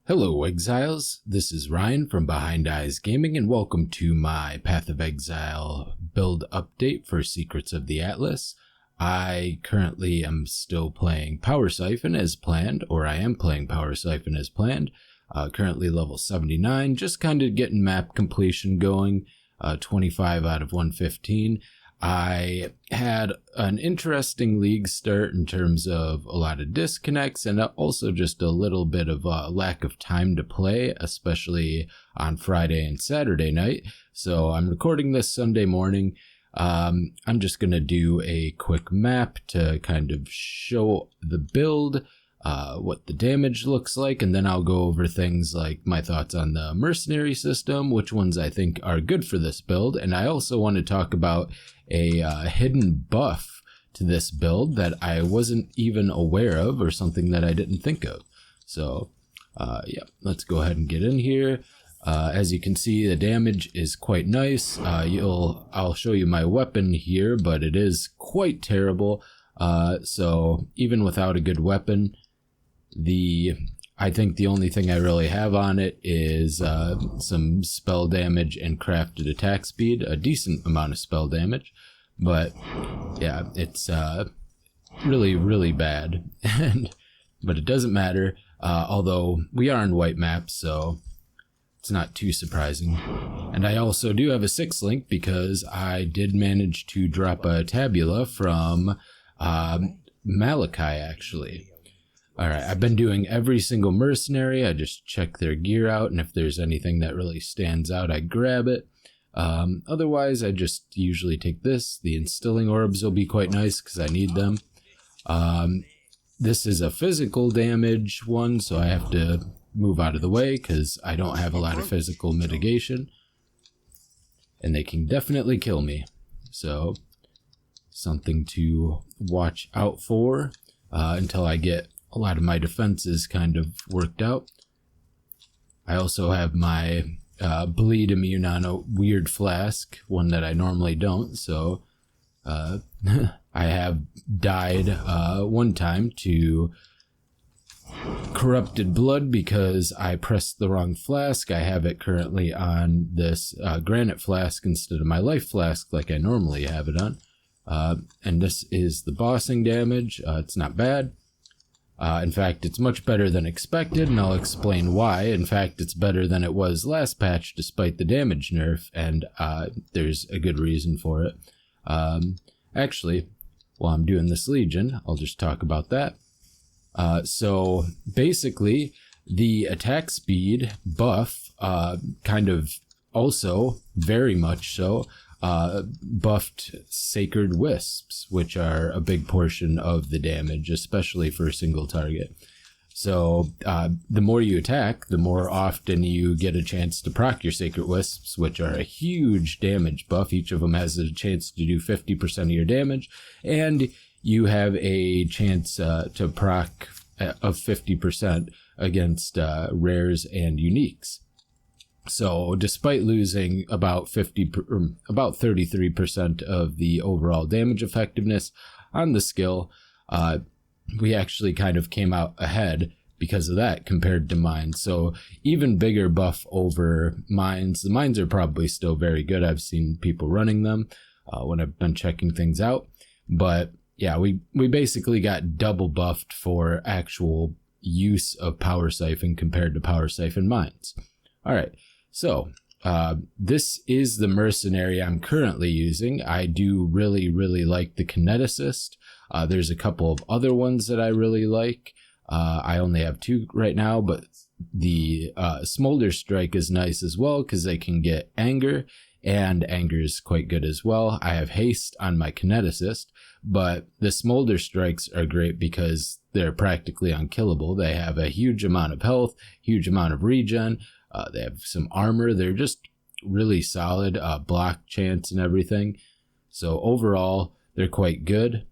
Hello Exiles, this is Ryan from Behind Eyes Gaming and welcome to my Path of Exile build update for Secrets of the Atlas. I currently am still playing Power Siphon as planned, or I am playing Power Siphon as planned. Currently level 79, just kind of getting map completion going, 25 out of 115. I had an interesting league start in terms of a lot of disconnects and also just a little bit of a lack of time to play, especially on Friday and Saturday night. So I'm recording this Sunday morning. I'm just going to do a quick map to kind of show the build, what the damage looks like, and then I'll go over things like my thoughts on the Mercenary system, which ones I think are good for this build, and I also want to talk about a hidden buff to this build that I wasn't even aware of, or something that I didn't think of. So yeah, let's go ahead and get in here. As you can see, the damage is quite nice. I'll show you my weapon here, but it is quite terrible. So even without a good weapon, I think the only thing I really have on it is some spell damage and crafted attack speed, a decent amount of spell damage, but yeah, it's really bad. But it doesn't matter, although we are in white maps, so it's not too surprising. And I also do have a 6 link because I did manage to drop a tabula from Malachi, actually. Alright, I've been doing every single mercenary. I just check their gear out, and if there's anything that really stands out, I grab it. Otherwise, I just usually take this. The instilling orbs will be quite nice because I need them. This is a physical damage one, so I have to move out of the way because I don't have a lot of physical mitigation. And they can definitely kill me. So, something to watch out for until I get a lot of my defenses kind of worked out. I also have my bleed immune on a weird flask, one that I normally don't, so I have died one time to corrupted blood because I pressed the wrong flask. I have it currently on this granite flask instead of my life flask like I normally have it on. And this is the bossing damage. It's not bad. In fact, it's much better than expected, and I'll explain why. In fact, it's better than it was last patch, despite the damage nerf, and there's a good reason for it. Actually, while I'm doing this Legion, I'll just talk about that. So, basically, the attack speed buff, kind of also, very much so, buffed Sacred Wisps, which are a big portion of the damage, especially for a single target. So the more you attack, the more often you get a chance to proc your Sacred Wisps, which are a huge damage buff. Each of them has a chance to do 50% of your damage, and you have a chance to proc of 50% against rares and uniques. So, despite losing about 33% of the overall damage effectiveness on the skill, we actually kind of came out ahead because of that compared to mines. So, even bigger buff over mines. The mines are probably still very good. I've seen people running them when I've been checking things out. But yeah, we basically got double buffed for actual use of Power Siphon compared to Power Siphon mines. All right. So, this is the Mercenary I'm currently using. I do really like the Kineticist. There's a couple of other ones that I really like. I only have 2 right now, but the Smolder Strike is nice as well because they can get Anger, and Anger is quite good as well. I have Haste on my Kineticist, but the Smolder Strikes are great because they're practically unkillable. They have a huge amount of health, huge amount of regen. They have some armor. They're just really solid, block chance and everything. So overall, they're quite good.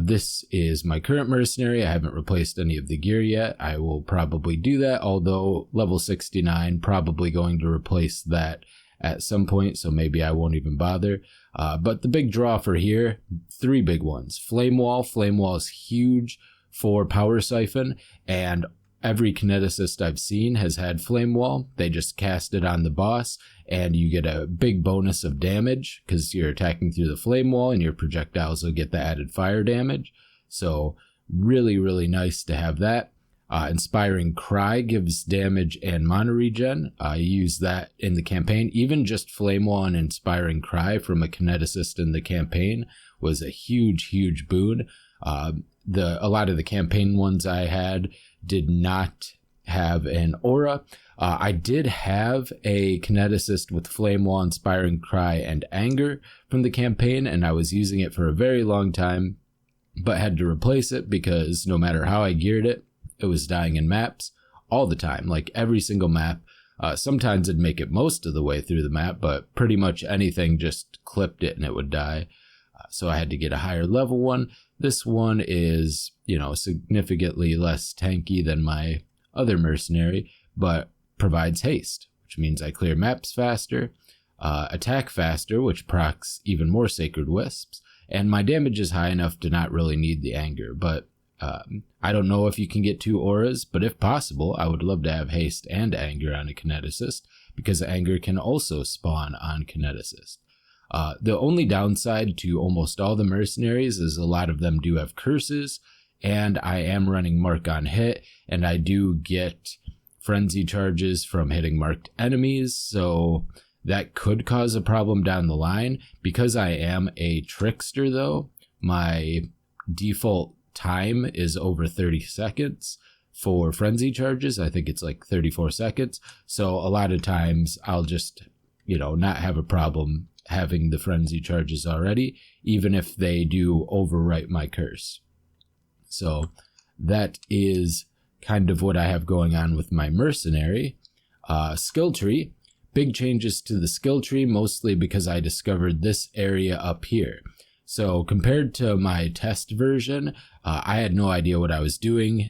This is my current Mercenary. I haven't replaced any of the gear yet. I will probably do that, although level 69, probably going to replace that at some point, so maybe I won't even bother. But the big draw for here, 3 big ones. Flame Wall. Flame Wall is huge for Power Siphon, and every kineticist I've seen has had Flame Wall. They just cast it on the boss, and you get a big bonus of damage because you're attacking through the Flame Wall, and your projectiles will get the added fire damage. So really, really nice to have that. Inspiring Cry gives damage and mana regen. I use that in the campaign. Even just Flame Wall and Inspiring Cry from a kineticist in the campaign was a huge, huge boon. A lot of the campaign ones I had did not have an aura. I did have a kineticist with Flame Wall, Inspiring Cry, and Anger from the campaign, and I was using it for a very long time, but had to replace it because no matter how I geared it, it was dying in maps all the time, like every single map. Sometimes it'd make it most of the way through the map, but pretty much anything just clipped it and it would die. So I had to get a higher level one. This one is, significantly less tanky than my other Mercenary, but provides haste, which means I clear maps faster, attack faster, which procs even more Sacred Wisps, and my damage is high enough to not really need the Anger, but I don't know if you can get 2 auras, but if possible, I would love to have haste and Anger on a kineticist, because Anger can also spawn on kineticist. The only downside to almost all the mercenaries is a lot of them do have curses, and I am running Mark on Hit, and I do get frenzy charges from hitting marked enemies, so that could cause a problem down the line. Because I am a trickster though, my default time is over 30 seconds for frenzy charges. I think it's like 34 seconds. So a lot of times I'll just, not have a problem having the frenzy charges already, even if they do overwrite my curse. So that is kind of what I have going on with my Mercenary. Skill tree, big changes to the skill tree, mostly because I discovered this area up here. So compared to my test version, I had no idea what I was doing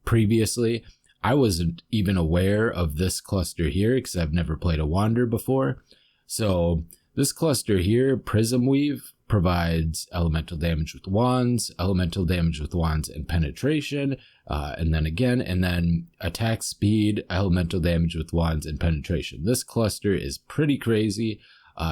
previously. I wasn't even aware of this cluster here because I've never played a Wander before. So this cluster here, Prism Weave, provides elemental damage with wands, and penetration, and then attack speed, elemental damage with wands, and penetration. This cluster is pretty crazy.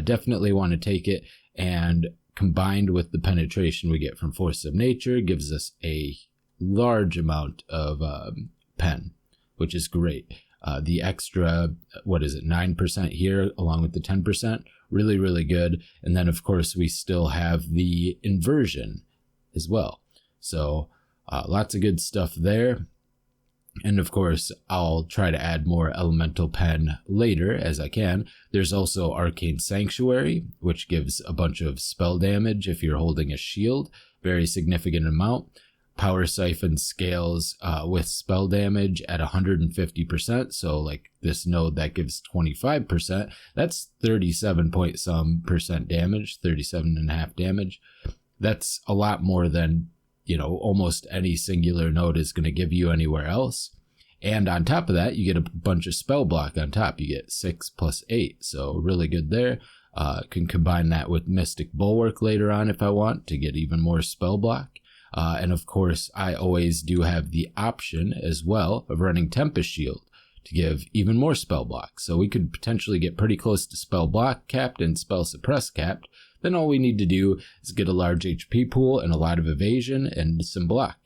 Definitely want to take it, and combined with the penetration we get from Force of Nature, gives us a large amount of pen, which is great. The extra, 9% here, along with the 10%, really, really good. And then, of course, we still have the inversion as well. So lots of good stuff there. And of course, I'll try to add more elemental pen later as I can. There's also Arcane Sanctuary, which gives a bunch of spell damage if you're holding a shield, very significant amount. Power Siphon scales with spell damage at 150%. So like this node that gives 25%, that's 37 point some percent damage, 37.5 damage. That's a lot more than almost any singular node is going to give you anywhere else. And on top of that, you get a bunch of spell block on top. You get 6 plus 8. So really good there. Can combine that with Mystic Bulwark later on if I want to get even more spell block. And of course, I always do have the option as well of running Tempest Shield to give even more spell block. So we could potentially get pretty close to spell block capped and spell suppress capped. Then all we need to do is get a large HP pool and a lot of evasion and some block.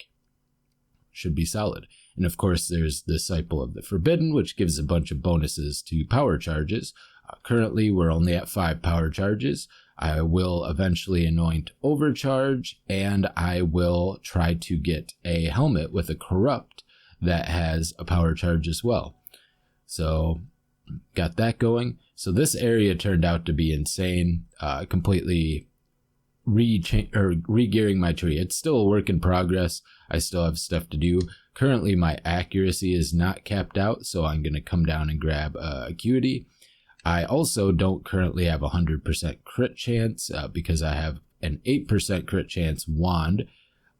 Should be solid. And of course, there's the Disciple of the Forbidden, which gives a bunch of bonuses to power charges. Currently, we're only at 5 power charges. I will eventually anoint Overcharge, and I will try to get a helmet with a Corrupt that has a power charge as well. So got that going. So this area turned out to be insane. Completely re-gearing my tree. It's still a work in progress. I still have stuff to do. Currently, my accuracy is not capped out, so I'm going to come down and grab Acuity. I also don't currently have 100% crit chance because I have an 8% crit chance wand.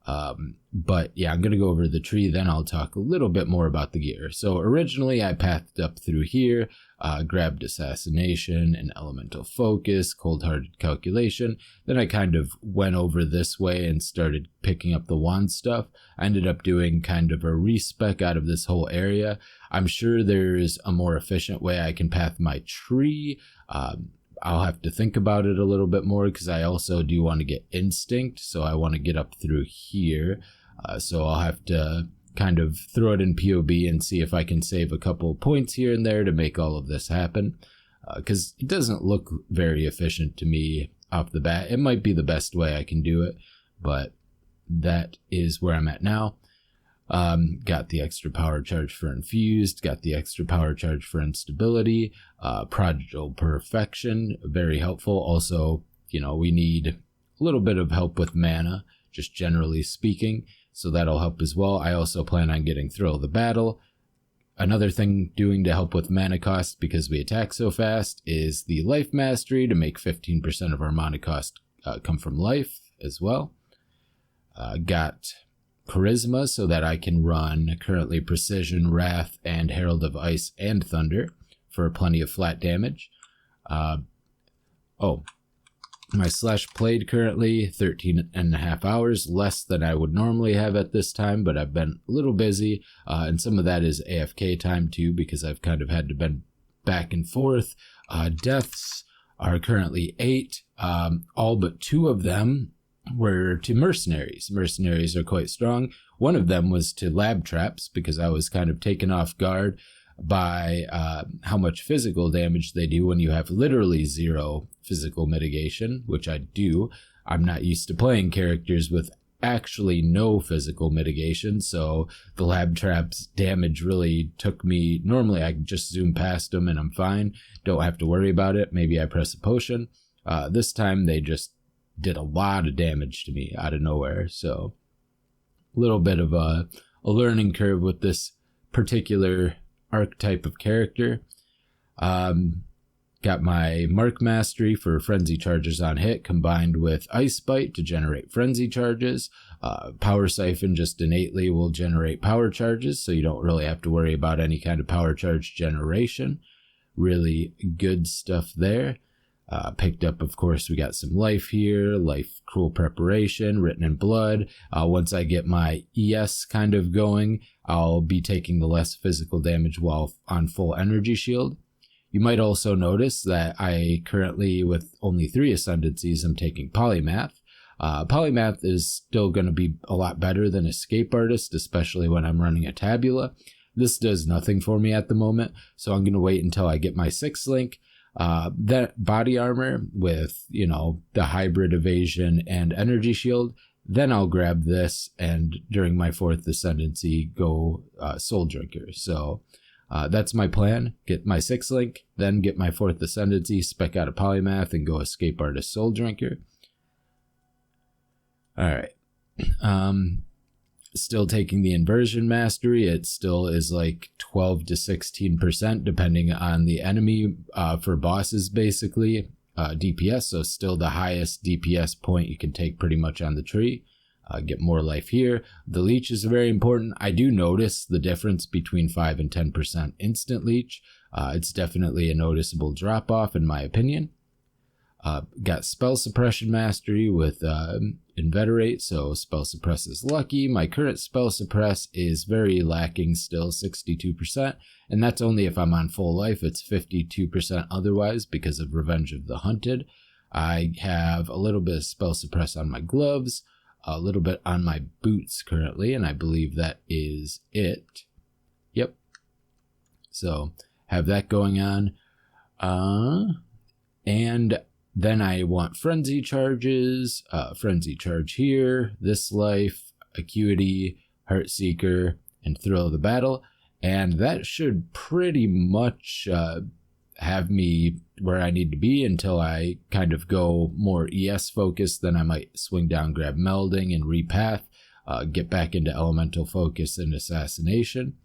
But yeah, I'm going to go over the tree, then I'll talk a little bit more about the gear. So originally I pathed up through here, grabbed Assassination and Elemental Focus, Cold-Hearted Calculation. Then I kind of went over this way and started picking up the wand stuff. I ended up doing kind of a respec out of this whole area. I'm sure there's a more efficient way I can path my tree. I'll have to think about it a little bit more because I also do want to get Instinct. So I want to get up through here. So I'll have to kind of throw it in POB and see if I can save a couple of points here and there to make all of this happen. Because it doesn't look very efficient to me off the bat. It might be the best way I can do it, but that is where I'm at now. Got the extra power charge for Infused, got the extra power charge for Instability, Prodigal Perfection, very helpful. Also, we need a little bit of help with mana, just generally speaking, so that'll help as well. I also plan on getting Thrill of the Battle. Another thing doing to help with mana cost, because we attack so fast, is the Life Mastery to make 15% of our mana cost come from life as well. Got Charisma so that I can run currently Precision, Wrath, and Herald of Ice and Thunder for plenty of flat damage. My slash played currently 13.5 hours, less than I would normally have at this time, but I've been a little busy, and some of that is AFK time too, because I've kind of had to been back and forth. Deaths are currently 8, all but 2 of them were to mercenaries. Mercenaries are quite strong. One of them was to lab traps because I was kind of taken off guard by how much physical damage they do when you have literally 0 physical mitigation, which I do. I'm not used to playing characters with actually no physical mitigation, so the lab traps damage really took me. Normally I can just zoom past them and I'm fine, don't have to worry about it. Maybe I press a potion. This time they just did a lot of damage to me out of nowhere, so a little bit of a learning curve with this particular archetype of character. Got my Mark Mastery for Frenzy Charges on hit combined with Ice Bite to generate Frenzy Charges. Power Siphon just innately will generate power charges, so you don't really have to worry about any kind of power charge generation. Really good stuff there. Picked up, of course, we got some life here, life cruel preparation, written in blood. Once I get my ES kind of going, I'll be taking the less physical damage while on full energy shield. You might also notice that I currently, with only 3 ascendancies, I'm taking Polymath. Polymath is still going to be a lot better than Escape Artist, especially when I'm running a Tabula. This does nothing for me at the moment, so I'm going to wait until I get my 6th link. That body armor with, the hybrid evasion and energy shield, then I'll grab this and during my 4th ascendancy go Soul Drinker. So that's my plan. Get my 6th link, then get my 4th ascendancy, spec out a Polymath, and go Escape Artist Soul Drinker. Alright. Still taking the Inversion Mastery. It still is like 12 to 16% depending on the enemy for bosses, basically. DPS, so still the highest DPS point you can take pretty much on the tree. Get more life here. The leech is very important. I do notice the difference between 5 and 10% instant leech. It's definitely a noticeable drop off in my opinion. Got Spell Suppression Mastery with Inveterate, so Spell Suppress is lucky. My current Spell Suppress is very lacking still, 62%, and that's only if I'm on full life. It's 52% otherwise because of Revenge of the Hunted. I have a little bit of Spell Suppress on my gloves, a little bit on my boots currently, and I believe that is it. Yep. So, have that going on. And then I want Frenzy Charges, Frenzy Charge here, this life, Acuity, Heartseeker, and Thrill of the Battle. And that should pretty much have me where I need to be until I kind of go more ES focused. Then I might swing down, grab Melding and Repath, get back into Elemental Focus and Assassination.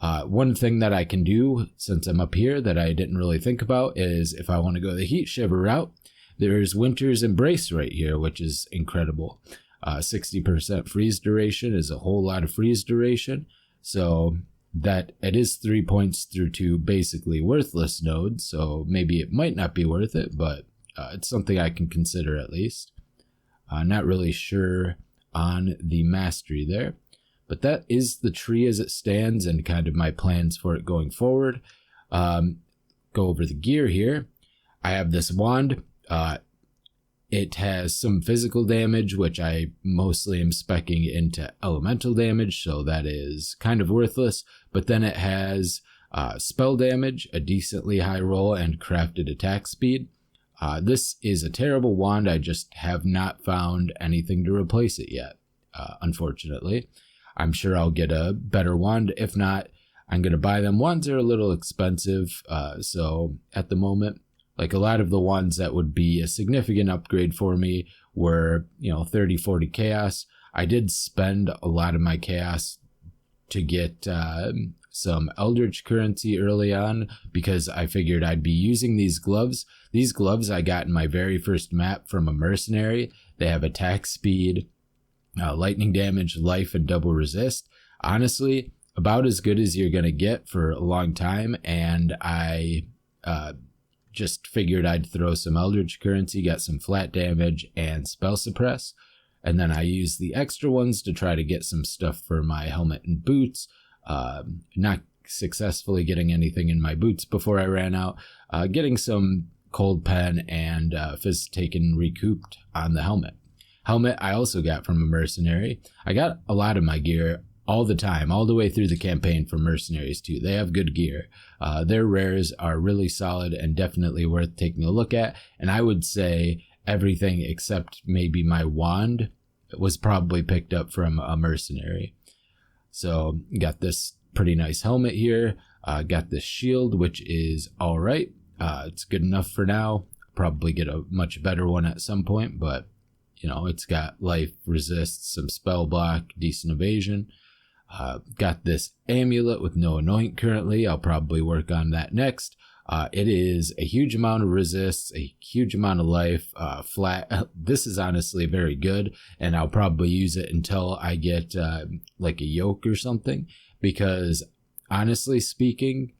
One thing that I can do since I'm up here that I didn't really think about is if I want to go the Heat Shiver route, there's Winter's Embrace right here, which is incredible. 60% freeze duration is a whole lot of freeze duration. So that it is 3 points through 2 basically worthless nodes. So maybe it might not be worth it, but it's something I can consider at least. Not really sure on the mastery there. But that is the tree as it stands and kind of my plans for it going forward. Go over the gear here. I have this wand. It has some physical damage, which I mostly am speccing into elemental damage, so that is kind of worthless. But then it has spell damage, a decently high roll, and crafted attack speed. This is a terrible wand. I just have not found anything to replace it yet, unfortunately. I'm sure I'll get a better wand. If not, I'm going to buy them. Wands are a little expensive, so at the moment, like a lot of the ones that would be a significant upgrade for me were, 30, 40 chaos. I did spend a lot of my chaos to get some Eldritch currency early on because I figured I'd be using these gloves. These gloves I got in my very first map from a Mercenary. They have attack speed, lightning damage, life, and double resist. Honestly, about as good as you're going to get for a long time. And I just figured I'd throw some Eldritch currency, got some flat damage and spell suppress. And then I used the extra ones to try to get some stuff for my helmet and boots. Not successfully getting anything in my boots before I ran out. Getting some cold pen and fizz taken recouped on the helmet. Helmet I also got from a Mercenary. I got a lot of my gear all the time, all the way through the campaign from Mercenaries too. They have good gear. Their rares are really solid and definitely worth taking a look at. And I would say everything except maybe my wand was probably picked up from a Mercenary. So got this pretty nice helmet here. Got this shield, which is all right. It's good enough for now. Probably get a much better one at some point, but it's got life, resist, some spell block, decent evasion. Got this amulet with no anoint currently. I'll probably work on that next. It is a huge amount of resists, a huge amount of life, flat. This is honestly very good, and I'll probably use it until I get like a yoke or something, because honestly speaking,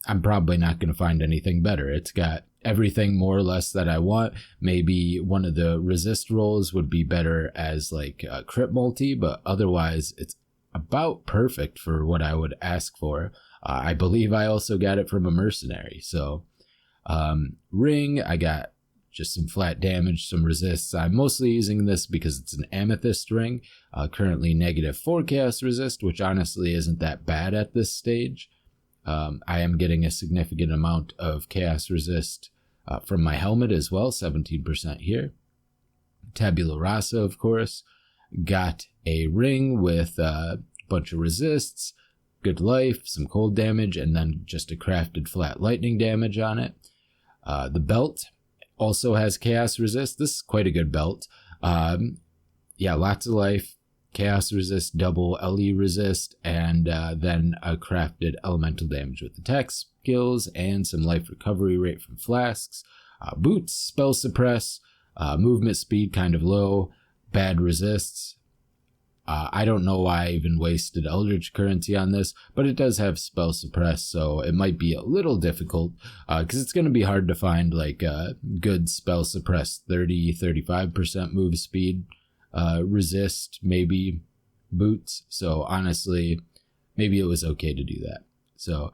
I'm probably not going to find anything better. It's got everything more or less that I want. Maybe one of the resist rolls would be better as like a crit multi, but otherwise it's about perfect for what I would ask for. I believe I also got it from a Mercenary. So ring, I got just some flat damage, some resists. I'm mostly using this because it's an amethyst ring, currently -4 chaos resist, which honestly isn't that bad at this stage. I am getting a significant amount of chaos resist from my helmet as well, 17% here. Tabula rasa, of course. Got a ring with a bunch of resists, good life, some cold damage, and then just a crafted flat lightning damage on it. The belt also has chaos resist. This is quite a good belt. Yeah, lots of life, chaos resist, double LE resist, and then a crafted elemental damage with attack skills and some life recovery rate from flasks. Boots, spell suppress, movement speed kind of low, bad resists. I don't know why I even wasted Eldritch currency on this, but it does have spell suppress, so it might be a little difficult because it's going to be hard to find like a good spell suppress 30-35% move speed. Resist, maybe boots. So honestly, maybe it was okay to do that. So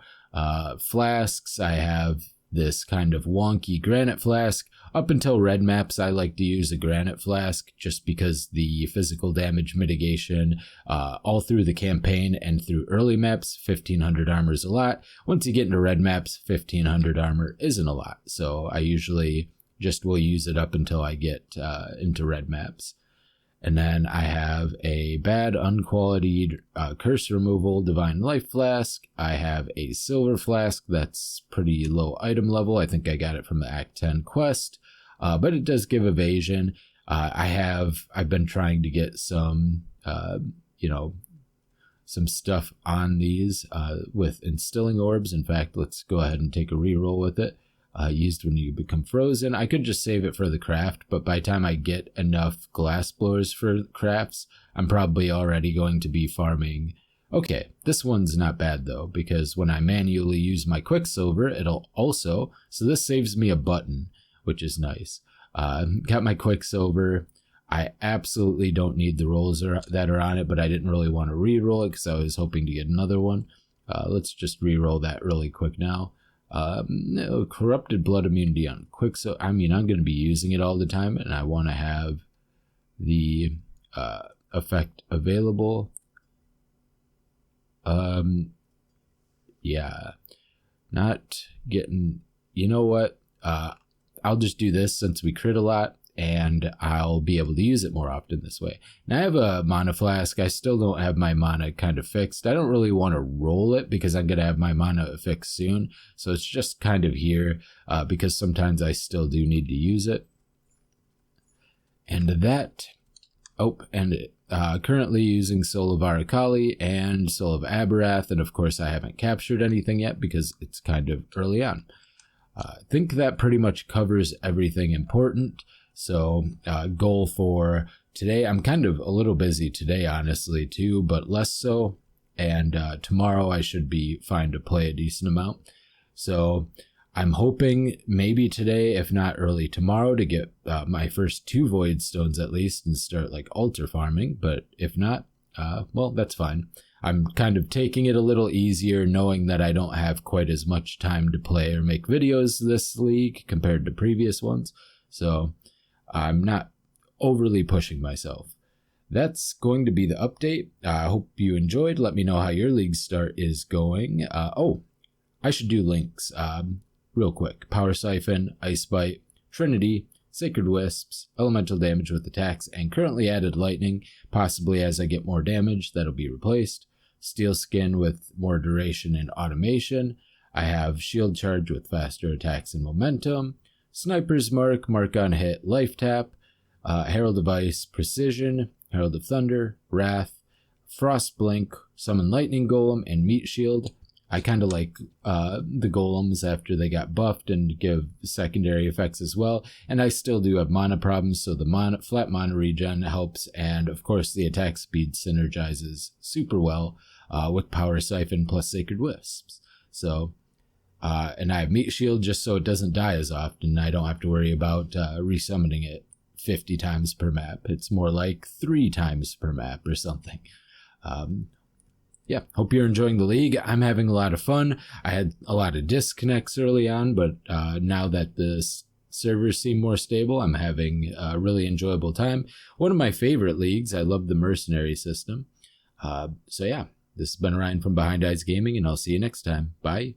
flasks, I have this kind of wonky granite flask. Up until red maps, I like to use a granite flask just because the physical damage mitigation all through the campaign and through early maps, 1500 armor is a lot. Once you get into red maps, 1500 armor isn't a lot. So I usually just will use it up until I get into red maps. And then I have a bad unqualified curse removal divine life flask. I have a silver flask that's pretty low item level. I think I got it from the Act 10 quest, but it does give evasion. I've been trying to get some, some stuff on these with instilling orbs. In fact, let's go ahead and take a reroll with it. used when you become frozen. I could just save it for the craft, but by the time I get enough glass blowers for crafts, I'm probably already going to be farming. Okay, this one's not bad though, because when I manually use my Quicksilver, it'll also, so this saves me a button, which is nice. Got my Quicksilver. I absolutely don't need the rolls that are on it, but I didn't really want to re-roll it because I was hoping to get another one. Let's just re-roll that really quick now. No, corrupted blood immunity on Quicksilver. I mean, I'm going to be using it all the time, and I want to have the effect available. Yeah, not getting, you know what? I'll just do this since we crit a lot, and I'll be able to use it more often this way. Now I have a mana flask. I still don't have my mana kind of fixed. I don't really want to roll it because I'm going to have my mana fixed soon. So it's just kind of here because sometimes I still do need to use it. And that, currently using Soul of Arakali and Soul of Aberath. And of course I haven't captured anything yet because it's kind of early on. I think that pretty much covers everything important. So goal for today, I'm kind of a little busy today, honestly, too, but less so. And tomorrow I should be fine to play a decent amount. So I'm hoping maybe today, if not early tomorrow, to get my first 2 Void Stones at least and start like altar farming. But if not, well, that's fine. I'm kind of taking it a little easier, knowing that I don't have quite as much time to play or make videos this league compared to previous ones. So I'm not overly pushing myself. That's going to be the update. I hope you enjoyed. Let me know how your league start is going. I should do links real quick. Power Siphon, Ice Bite, Trinity, Sacred Wisps, Elemental Damage with attacks, and currently added Lightning. Possibly as I get more damage, that'll be replaced. Steel Skin with more duration and automation. I have Shield Charge with faster attacks and momentum. Sniper's Mark, Mark on Hit, Life Tap, Herald of Ice, Precision, Herald of Thunder, Wrath, Frost Blink, Summon Lightning Golem, and Meat Shield. I kind of like the golems after they got buffed and give secondary effects as well. And I still do have mana problems, so the flat mana regen helps. And of course, the attack speed synergizes super well with Power Siphon plus Sacred Wisps. So, and I have Meat Shield just so it doesn't die as often. I don't have to worry about resummoning it 50 times per map. It's more like 3 times per map or something. Yeah, hope you're enjoying the league. I'm having a lot of fun. I had a lot of disconnects early on, but now that the servers seem more stable, I'm having a really enjoyable time. One of my favorite leagues. I love the Mercenary system. So yeah, this has been Ryan from Behind Eyes Gaming, and I'll see you next time. Bye.